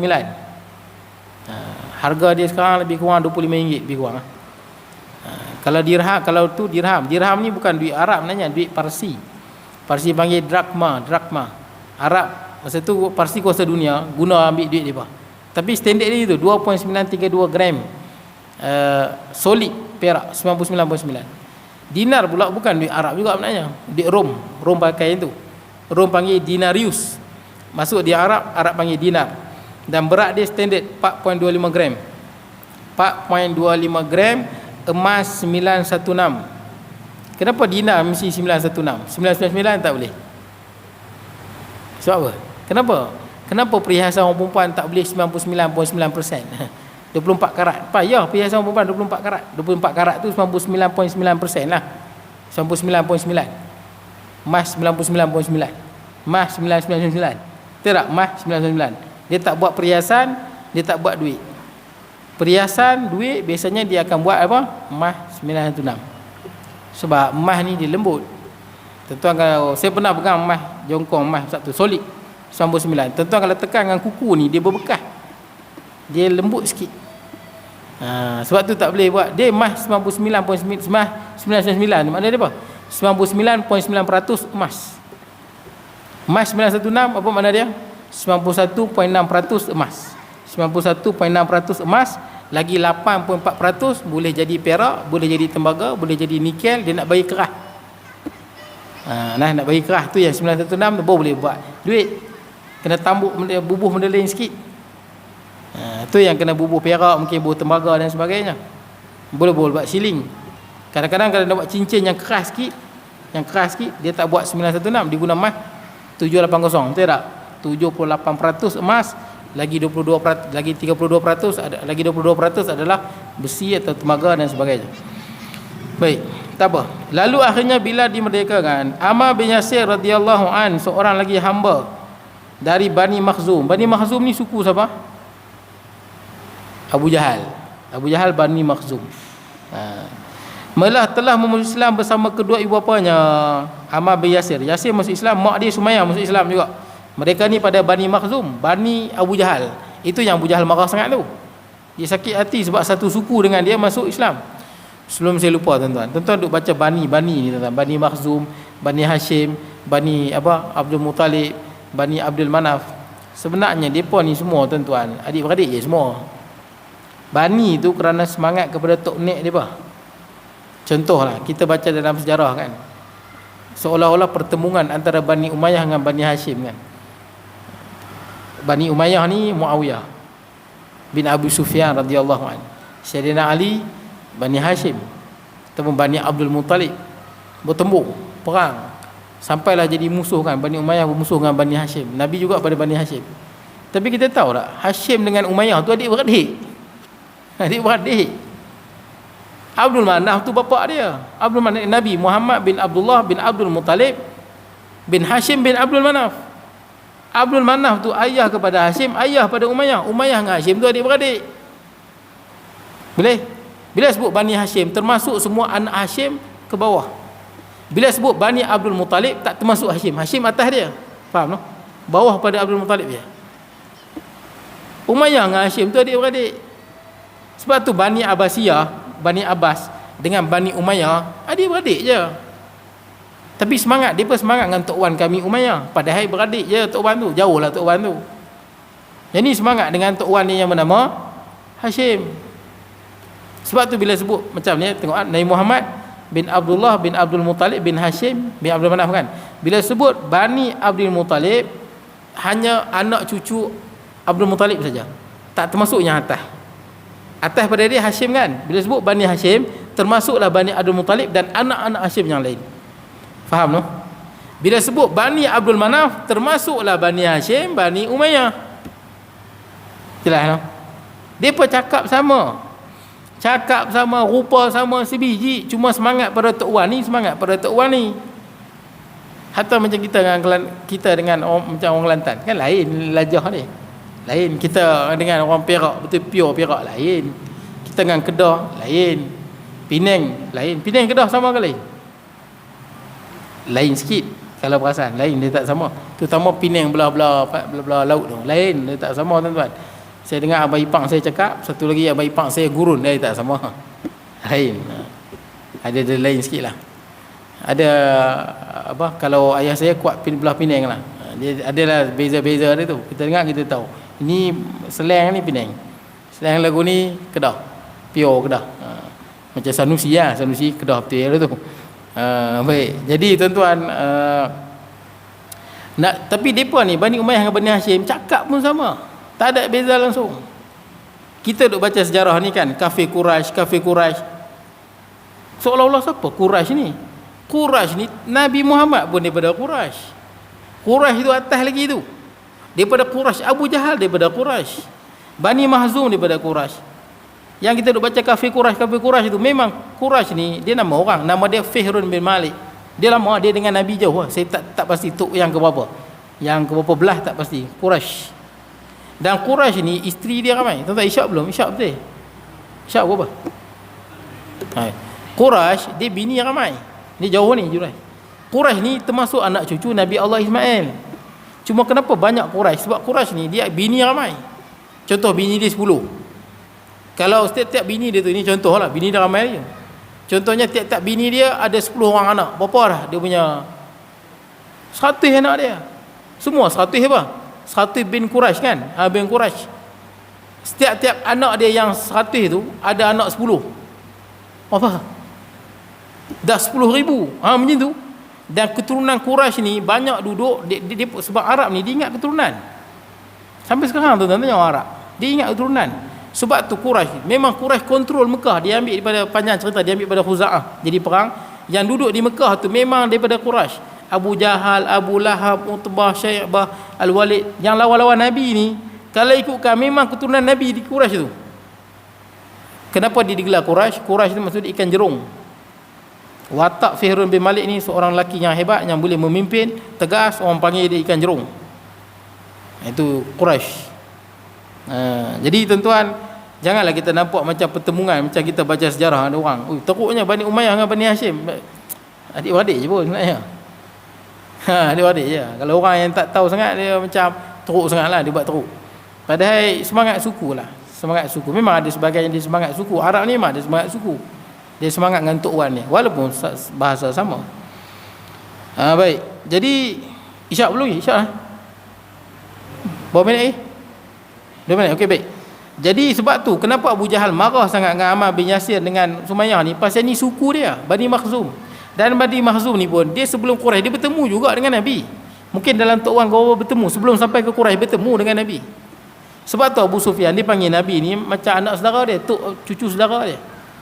Harga dia sekarang lebih kurang RM25 lebih kurang. Kalau dirham ni bukan duit Arab sebenarnya, duit Parsi. Parsi panggil drakma. Arab masa tu Parsi kuasa dunia guna ambil duit depa. Tapi standard dia itu 2.932 gram solid perak 99.9. Dinar pula bukan duit Arab juga sebenarnya, duit Rom pakai itu. Rom panggil dinarius. Masuk di Arab panggil dinar. Dan berat dia standard 4.25 gram. 4.25 gram emas 916. Kenapa dinar mesti 916? 999 tak boleh. Sebab apa? Kenapa perhiasan orang perempuan tak boleh 99.9%? 24 karat. Ya, perhiasan orang perempuan 24 karat. 24 karat tu 99.9% lah. 99.9. Emas 99.9. Emas 999. Betul tak? Emas 999. Dia tak buat perhiasan, dia tak buat duit. Perhiasan, duit biasanya dia akan buat apa? Emas 916. Sebab emas ni dia lembut. Tuan-tuan, kalau saya pernah pegang emas jongkong, emas satu solid 99. Tuan-tuan kalau tekan dengan kuku ni dia berbekas. Dia lembut sikit. Sebab tu tak boleh buat. Dia emas 99.9, 999 maknanya dia apa? 99.9% emas. Emas 916 apa makna dia? 91.6% emas. 91.6% emas lagi 8.4% boleh jadi perak, boleh jadi tembaga, boleh jadi nikel. Dia nak bagi kerah. Nak bagi kerah tu yang 916 tu baru boleh buat duit. Kena tambuk bubuh benda lain sikit. Tu yang kena bubuh perak, mungkin bubuh tembaga dan sebagainya. Boleh buat siling. Kadang-kadang kalau nak buat cincin yang keras sikit, dia tak buat 916, dia guna emas 780. Betul tak? 78% emas lagi 22%, lagi 32%, lagi 22% adalah besi atau tembaga dan sebagainya. Baik, tak apa. Lalu akhirnya bila dimerdekakan, Ammar bin Yasir radhiyallahu an, seorang lagi hamba dari Bani Makhzum. Bani Makhzum ni suku siapa? Abu Jahal. Abu Jahal Bani Makhzum. Telah memeluk Islam bersama kedua ibu bapanya. Ammar bin Yasir masuk Islam, mak dia Sumayyah masuk Islam juga. Mereka ni pada Bani Makhzum, Bani Abu Jahal. Itu yang Abu Jahal marah sangat tu. Dia sakit hati sebab satu suku dengan dia masuk Islam. Sebelum saya lupa, tuan-tuan duk baca Bani ni, tuan-tuan. Bani Makhzum, Bani Hashim, Bani Abdul Muttalib, Bani Abdul Manaf. Sebenarnya depa ni semua, tuan-tuan, adik-beradik je semua. Bani tu kerana semangat kepada tok nek depa. Contohlah kita baca dalam sejarah kan, seolah-olah pertemuan antara Bani Umayyah dengan Bani Hashim kan. Bani Umayyah ni Muawiyah bin Abu Sufyan radhiyallahu anhu. Sayyidina Ali Bani Hashim ataupun Bani Abdul Muttalib bertembung perang sampailah jadi musuh kan. Bani Umayyah bermusuh dengan Bani Hashim. Nabi juga pada Bani Hashim. Tapi kita tahu tak, Hashim dengan Umayyah tu adik-beradik. Adik-beradik. Abdul Manaf tu bapa dia. Abdul Manaf, Nabi Muhammad bin Abdullah bin Abdul Muttalib bin Hashim bin Abdul Manaf. Abdul Manaf tu ayah kepada Hashim, ayah pada Umayyah. Umayyah dengan Hashim tu adik-beradik. Boleh? Bila sebut Bani Hashim, termasuk semua anak Hashim ke bawah. Bila sebut Bani Abdul Muttalib, tak termasuk Hashim. Hashim atas dia. Faham tak? Bawah pada Abdul Muttalib dia. Umayyah dengan Hashim tu adik-beradik. Sebab tu Bani Abbasiyah, Bani Abbas dengan Bani Umayyah adik-beradik je. Tapi semangat, mereka semangat dengan Tok Wan kami Umayyah. Padahal beradik je Tok Wan tu. Jauh lah Tok Wan tu. Jadi semangat dengan Tok Wan ni yang bernama Hashim. Sebab tu bila sebut macam ni, tengok Nabi Muhammad bin Abdullah bin Abdul Muttalib bin Hashim bin Abdul Manaf kan. Bila sebut Bani Abdul Muttalib, hanya anak cucu Abdul Muttalib saja. Tak termasuk yang atas. Atas pada dia Hashim kan. Bila sebut Bani Hashim, termasuklah Bani Abdul Muttalib dan anak-anak Hashim yang lain. Faham no? Bila sebut Bani Abdul Manaf, termasuklah Bani Hashim, Bani Umayyah. Jelas no? Depa cakap sama. Cakap sama, rupa sama, sebiji. Cuma semangat pada Tok Wan ni, semangat pada Tok Wan ni. Hatta macam kita dengan orang, macam orang Kelantan kan lain lajah ni. Lain kita dengan orang Perak, betul pure Perak lain. Kita dengan Kedah lain. Penang lain. Penang Kedah sama ke lain? Lain sikit kalau perasan. Lain, dia tak sama. Terutama Penang belah-belah laut tu. Lain, dia tak sama tuan-tuan. Saya dengar abang ipang saya cakap, satu lagi abang ipang saya gurun, dia tak sama. Lain. Ada lain sikit lah. Ada apa, kalau ayah saya kuat belah Penang lah. Dia adalah beza-beza dia tu. Kita dengar kita tahu. Ini slang ni Penang. Slang lagu ni Kedah. Pure Kedah. Macam Sanusi lah, Sanusi Kedah betul tu. Baik. Jadi tuan-tuan, tapi depa ni Bani Umayyah dengan Bani Hashim cakap pun sama. Tak ada beza langsung. Kita duk baca sejarah ni kan, kafir Quraisy. Seolah-olah siapa Quraisy ni? Quraisy ni Nabi Muhammad pun daripada Quraisy. Quraisy itu atas lagi tu. Daripada Quraisy, Abu Jahal daripada Quraisy. Bani Mahzum daripada Quraisy. Yang kita duk baca kafir Quraisy itu, memang Quraisy ni dia nama orang, nama dia Fihrun bin Malik. Dia lama dia dengan Nabi jauh. Saya tak pasti tok yang ke berapa. Yang ke berapa belah tak pasti. Quraisy. Dan Quraisy ni isteri dia ramai. Tuan-tuan isyak belum? Isyak betul? Isyak berapa? Quraisy dia bini ramai. Ni jauh ni Jurai. Quraisy ni termasuk anak cucu Nabi Allah Ismail. Cuma kenapa banyak Quraisy? Sebab Quraisy ni dia bini ramai. Contoh bini dia 10. Kalau setiap bini dia tu, ni contoh lah, bini dia ramai dia. Contohnya tiap-tiap bini dia ada 10 orang anak. Berapa dah dia punya? 100 anak dia. Semua 100 apa? 100 bin Quraisy kan? Bin Quraisy. Setiap-tiap anak dia yang 100 tu ada anak 10. Apa? Dah 10,000. Macam tu. Dan keturunan Quraisy ni banyak duduk dia, sebab Arab ni dia ingat keturunan. Sampai sekarang tu tanya orang Arab. Dia ingat keturunan. Sebab tu Quraisy, memang Quraisy kontrol Mekah. Dia ambil daripada, panjang cerita, dia ambil daripada Khuza'ah. Jadi perang yang duduk di Mekah tu memang daripada Quraisy. Abu Jahal, Abu Lahab, Utbah, Syaibah, Al-Walid, yang lawan-lawan Nabi ni, kalau ikutkan memang keturunan Nabi di Quraisy tu. Kenapa dia digelar Quraisy? Quraisy itu maksud ikan jerung. Watak Fihrun bin Malik ni seorang lelaki yang hebat, yang boleh memimpin, tegas, orang panggil dia ikan jerung. Itu Quraisy. Jadi tuan-tuan, janganlah kita nampak macam pertemuan, macam kita baca sejarah ada orang, teruknya Bani Umayyah dengan Bani Hashim. Adik-beradik je pun sebenarnya. Adik-beradik je. Kalau orang yang tak tahu sangat, dia macam teruk sangat lah, dia buat teruk. Padahal semangat suku lah. Semangat suku. Memang ada sebagian dia semangat suku. Arab ni memang ada semangat suku. Dia semangat dengan Tok Wan ni, walaupun bahasa sama. Baik. Jadi isyak belum? Isyak lah. Berapa minit? 2 minit. Okey, baik. Jadi sebab tu kenapa Abu Jahal marah sangat dengan Ammar bin Yasir dengan Sumayyah ni? Pasal ni suku dia, Bani Makhzum. Dan Bani Makhzum ni pun dia sebelum Quraisy dia bertemu juga dengan Nabi. Mungkin dalam Tok Wan kau bertemu sebelum sampai ke Quraisy, bertemu dengan Nabi. Sebab tu Abu Sufyan dia panggil Nabi ni macam anak saudara dia, cucu saudara dia.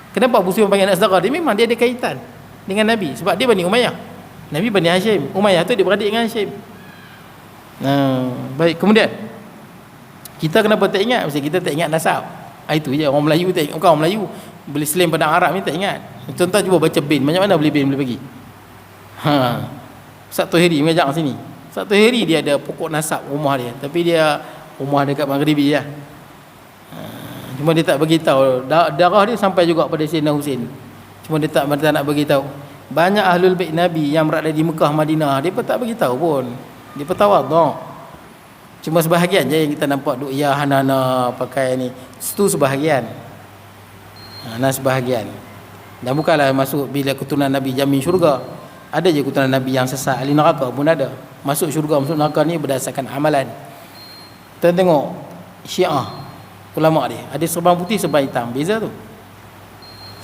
Kenapa Abu Sufyan panggil anak saudara dia? Memang dia ada kaitan dengan Nabi. Sebab dia Bani Umayyah. Nabi Bani Hashim. Umayyah tu dia beradik dengan Hashim. Baik, kemudian Kita kenapa tak ingat? Pasal kita tak ingat nasab. Itu je orang Melayu tak ingat. Bukan orang Melayu, beli Islam pada Arab ni tak ingat. Contoh cuba baca bin, macam mana boleh bin boleh bagi? Ustaz Tohiri mengajar sini. Ustaz Tohiri dia ada pokok nasab rumah dia, tapi dia rumah dekat Maghribi lah. Cuma dia tak bagi tahu darah dia sampai juga pada Sayyidina Husain. Cuma dia tak nak bagi tahu. Banyak ahlul bait Nabi yang berada di Mekah, Madinah, dia pun tak bagi tahu pun. Dia pun tawaduk. Cuma sebahagian je yang kita nampak duk ya hana pakai ni. Itu sebahagian. Sebahagian. Dan bukanlah masuk bila keturunan Nabi jamin syurga. Ada je keturunan Nabi yang sesat, ahli neraka pun ada. Masuk syurga, masuk neraka ni berdasarkan amalan. Kita tengok Syiah, ulama dia, ada serban putih, serban hitam. Beza tu.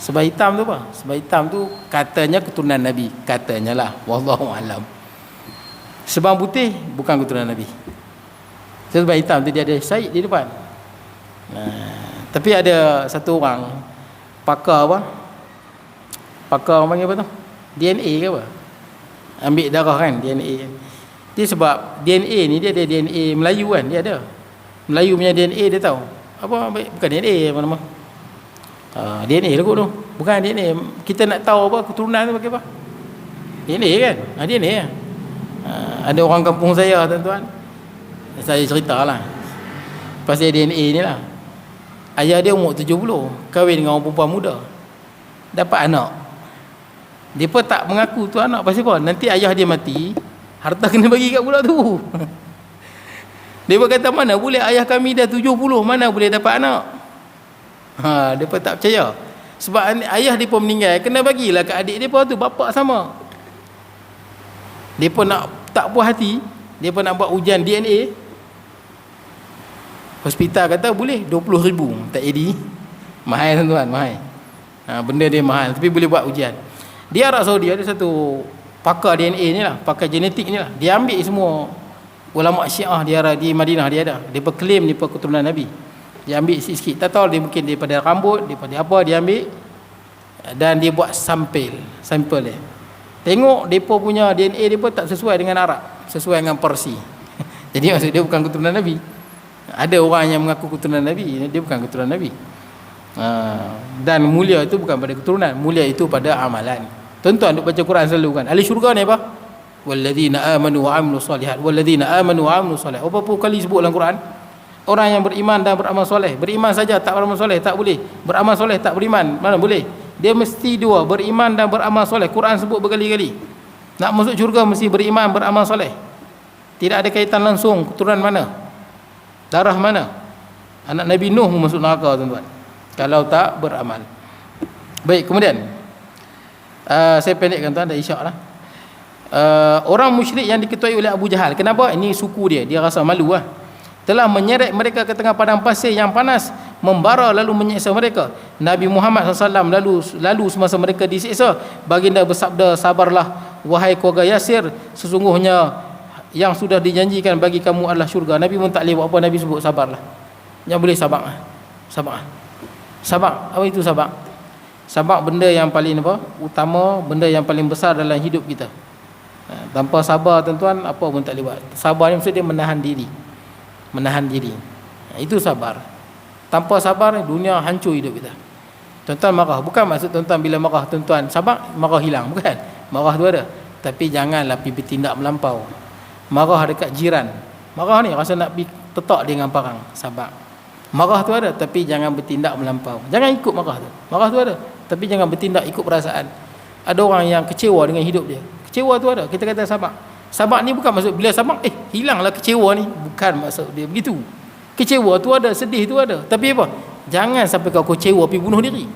Serban hitam tu apa? Serban hitam tu katanya keturunan Nabi. Katanya lah. Wallahu alam. Serban putih bukan keturunan Nabi. Serban hitam tu dia ada Syed di depan. Tapi ada satu orang pakar apa? Pakar orang panggil apa tu? DNA ke apa? Ambil darah kan, DNA. Dia sebab DNA ni dia ada DNA Melayu kan, dia ada. Melayu punya DNA dia tahu. Apa bukan DNA apa nama? DNA lah kot tu. Bukan DNA. Kita nak tahu apa keturunan tu pakai apa? DNA kan? DNA lah. Ada orang kampung saya tuan-tuan. Saya ceritalah pasal DNA ni lah. Ayah dia umur 70, kahwin dengan orang perempuan muda, dapat anak. Dia pun tak mengaku tu anak. Pasal apa? Nanti ayah dia mati, harta kena bagi kat budak tu. Dia pun kata mana boleh, ayah kami dah 70, mana boleh dapat anak. Dia pun tak percaya. Sebab ayah dia pun meninggal, kena bagilah kat adik dia pun tu, bapak sama. Dia pun nak tak puas hati, dia pun nak buat ujian DNA. Hospital kata boleh 20,000. Tak jadi. Mahal tuan-tuan, mahal. Benda dia mahal, tapi boleh buat ujian. Di Arab Saudi ada satu pakar DNA ni lah, pakar genetik ni lah. Dia ambil semua ulama Syiah di Madinah, dia ada. Dia berklaim dia keturunan Nabi. Dia ambil sikit-sikit. Tak tahu dia mungkin daripada rambut, daripada apa dia ambil. Dan dia buat sampel dia. Tengok depa punya DNA dia pun tak sesuai dengan Arab, sesuai dengan Parsi. Jadi maksud dia bukan keturunan Nabi. Ada orang yang mengaku keturunan Nabi, dia bukan keturunan Nabi. Dan mulia itu bukan pada keturunan, mulia itu pada amalan. Tuan-tuan duk baca Quran selalu kan, ahli syurga ni apa? Walladzina amanu wa amilus solihat, walladzina amanu wa amilus solihat. Berapa kali sebut dalam Quran? Orang yang beriman dan beramal soleh. Beriman saja tak beramal soleh tak boleh. Beramal soleh tak beriman, mana boleh? Dia mesti dua, beriman dan beramal soleh. Quran sebut berkali-kali. Nak masuk syurga mesti beriman, beramal soleh. Tidak ada kaitan langsung keturunan mana, darah mana. Anak Nabi Nuh masuk neraka tuan-tuan kalau tak beramal. Baik, kemudian saya pendekkan tuan, dah isyak lah. Orang musyrik yang diketuai oleh Abu Jahal, kenapa? Ini suku dia rasa malu lah. Telah menyeret mereka ke tengah padang pasir yang panas, membara lalu menyiksa mereka. Nabi Muhammad SAW lalu semasa mereka disiksa, baginda bersabda, sabarlah wahai keluarga Yasir, sesungguhnya yang sudah dijanjikan bagi kamu adalah syurga. Nabi pun tak boleh buat apa, Nabi sebut sabarlah. Yang boleh sabar. Sabar. Apa itu sabar? Sabar benda yang paling apa? Utama, benda yang paling besar dalam hidup kita. Tanpa sabar tuan-tuan, apa pun tak boleh buat. Sabar ni maksud dia menahan diri. Itu sabar. Tanpa sabar dunia hancur hidup kita. Tuan-tuan marah, bukan maksud tuan-tuan bila marah tuan-tuan sabar, marah hilang, bukan. Marah tu ada, tapi janganlah pergi bertindak melampau. Marah dekat jiran, marah ni rasa nak pergi tetak dia dengan parang, sabar. Marah tu ada, tapi jangan bertindak melampau. Jangan ikut marah tu. Marah tu ada, tapi jangan bertindak ikut perasaan. Ada orang yang kecewa dengan hidup dia, kecewa tu ada, kita kata sabar. Sabar ni bukan maksud bila sabar hilanglah kecewa ni, bukan maksud dia begitu. Kecewa tu ada, sedih tu ada, tapi apa? Jangan sampai kau kecewa pergi bunuh diri.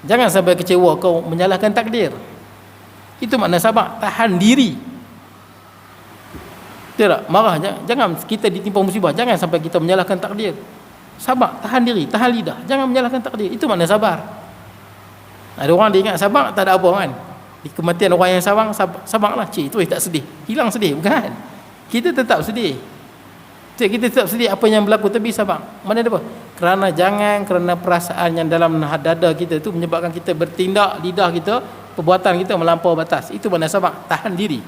Jangan sampai kecewa kau menyalahkan takdir. Itu makna sabar, tahan diri. Tidak, marah, jangan kita ditimpa musibah, jangan sampai kita menyalahkan takdir. Sabar, tahan diri, tahan lidah, jangan menyalahkan takdir. Itu makna sabar. Ada orang dia ingat sabar tak ada apa kan. Di kematian orang yang sabarlah, itu tak sedih, hilang sedih, bukan. Kita tetap sedih. Kita tetap sedih apa yang berlaku, tapi sabar. Mana ada apa? Kerana perasaan yang dalam dada kita itu menyebabkan kita bertindak, lidah kita, perbuatan kita melampau batas. Itu makna sabar, tahan diri.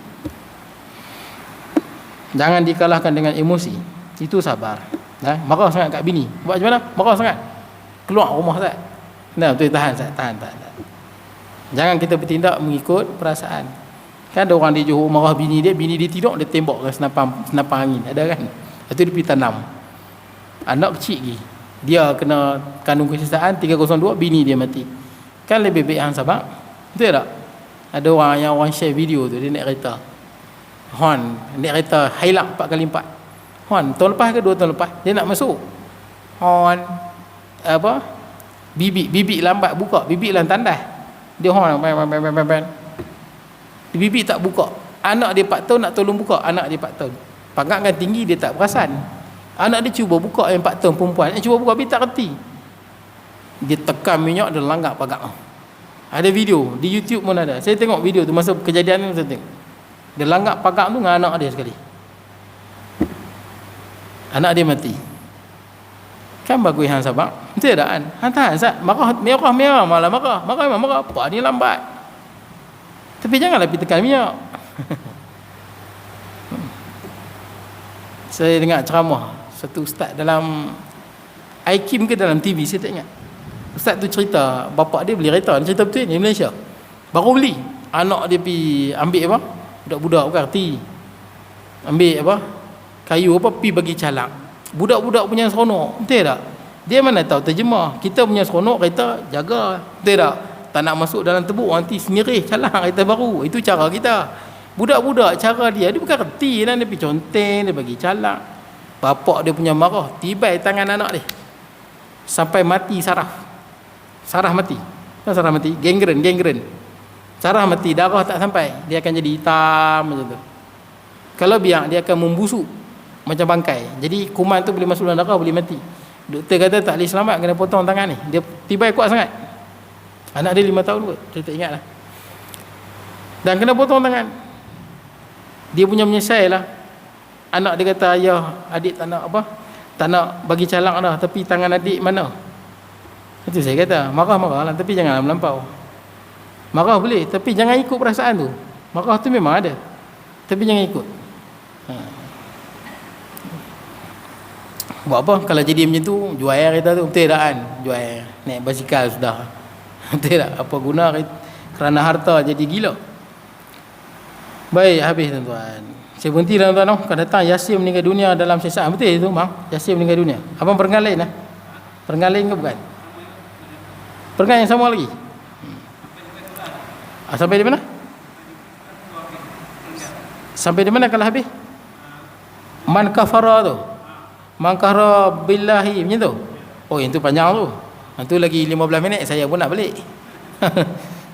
Jangan dikalahkan dengan emosi. Itu sabar. Marah sangat kat bini. Buat macam mana? Marah sangat. Keluar rumah Ustaz. Nah, betul, tahan Ustaz, tahan. Jangan kita bertindak mengikut perasaan. Kan ada orang di Johor marah bini dia tidur, dia tembak ke senapan angin. Ada kan? Lepas tu dia pergi tanam. Anak kecil lagi. Dia kena kandung kesusahan 302, bini dia mati. Kan lebih baik hang sabar. Betul tak? Ada orang share video tu, dia naik kereta. Naik kereta Hilux 4x4. Tahun lepas ke 2 tahun lepas, dia nak masuk. Bibik lambat buka, bibik lang tandas. Dia bibik tak buka. Anak dia 4 tahun nak tolong buka, anak dia 4 tahun. Pangkat kan tinggi, dia tak perasan. Anak dia cuba buka yang 4 tahun perempuan, cuba buka, dia tak reti. Dia tekan minyak dan langgak pagar. Ada video di YouTube pun ada. Saya tengok video tu masa kejadian tu, saya tengok. Dia langgak pagar tu dengan anak dia sekali. Anak dia mati. Kan bagus hang sabar. Betul tak kan? Hang tahan Ustaz. Merah malah marah. Marah. Apa ni lambat. Tapi janganlah pergi tekan minyak. Saya dengar ceramah satu ustaz dalam IKIM ke dalam TV, saya tak ingat. Ustaz tu cerita bapak dia beli kereta, dia cerita betul ni, Malaysia. Baru beli. Anak dia pergi ambil apa? Budak-budak bukan erti. Ambil apa? Kayu apa, pergi bagi calak. Budak-budak punya seronok. Betul tak? Dia mana tahu terjemah. Kita punya seronok kereta jaga. Betul tak? Tak nak masuk dalam tebuk, nanti senirih calak kereta baru. Itu cara kita. Budak-budak cara dia bukan reti lah, dia pergi conteng, dia bagi calak. Bapak dia punya marah, tibai tangan anak dia sampai mati sarah mati. Sarah mati, gangren. Sarah mati, darah tak sampai, dia akan jadi hitam macam tu. Kalau biar, dia akan membusuk macam bangkai. Jadi kuman tu boleh masuk dalam darah, boleh mati. Doktor kata tak boleh selamat, kena potong tangan ni. Dia tibai kuat sangat. Anak dia 5 tahun kot, saya tak ingat lah. Dan kena potong tangan. Dia punya menyesal lah. Anak dia kata, ayah, adik tak nak bagi calak dah, tapi tangan adik mana? Itu saya kata, marah lah, tapi jangan melampau. Marah boleh, tapi jangan ikut perasaan tu. Marah tu memang ada, tapi jangan ikut. Buat apa? Kalau jadi macam tu, jual air kereta tu, betul tak kan? Jual air, naik basikal sudah. Betul tak? Apa guna kerana harta jadi gila? Baik, habis tuan-tuan. Saya berhenti tuan-tuan. Akan datang Yasir meninggal dunia dalam sesat. Betul itu bang? Yasir meninggal dunia. Abang perengan lain lah? Perengan lain ke bukan? Perengan yang sama lagi? Sampai di mana? Sampai di mana kalau habis? Man kafara tu. Man kafara billahi macam tu. Oh yang tu panjang tu. Itu lagi 15 minit saya pun nak balik.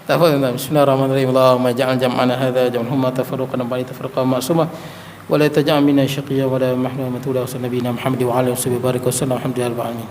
Tafadhal. Bismillahirrahmanirrahim. Allahumma ja'al jam'ana hadza jam'an ma tafarraqna ba'da tafarraqa ma'suma wa la taj'al minna shaqiyya wa la mahruman wa sallallahu alaihi wa sallam Muhammad wa alihi wa sahbihi wa sallam. Alhamdulillah rabbil alamin.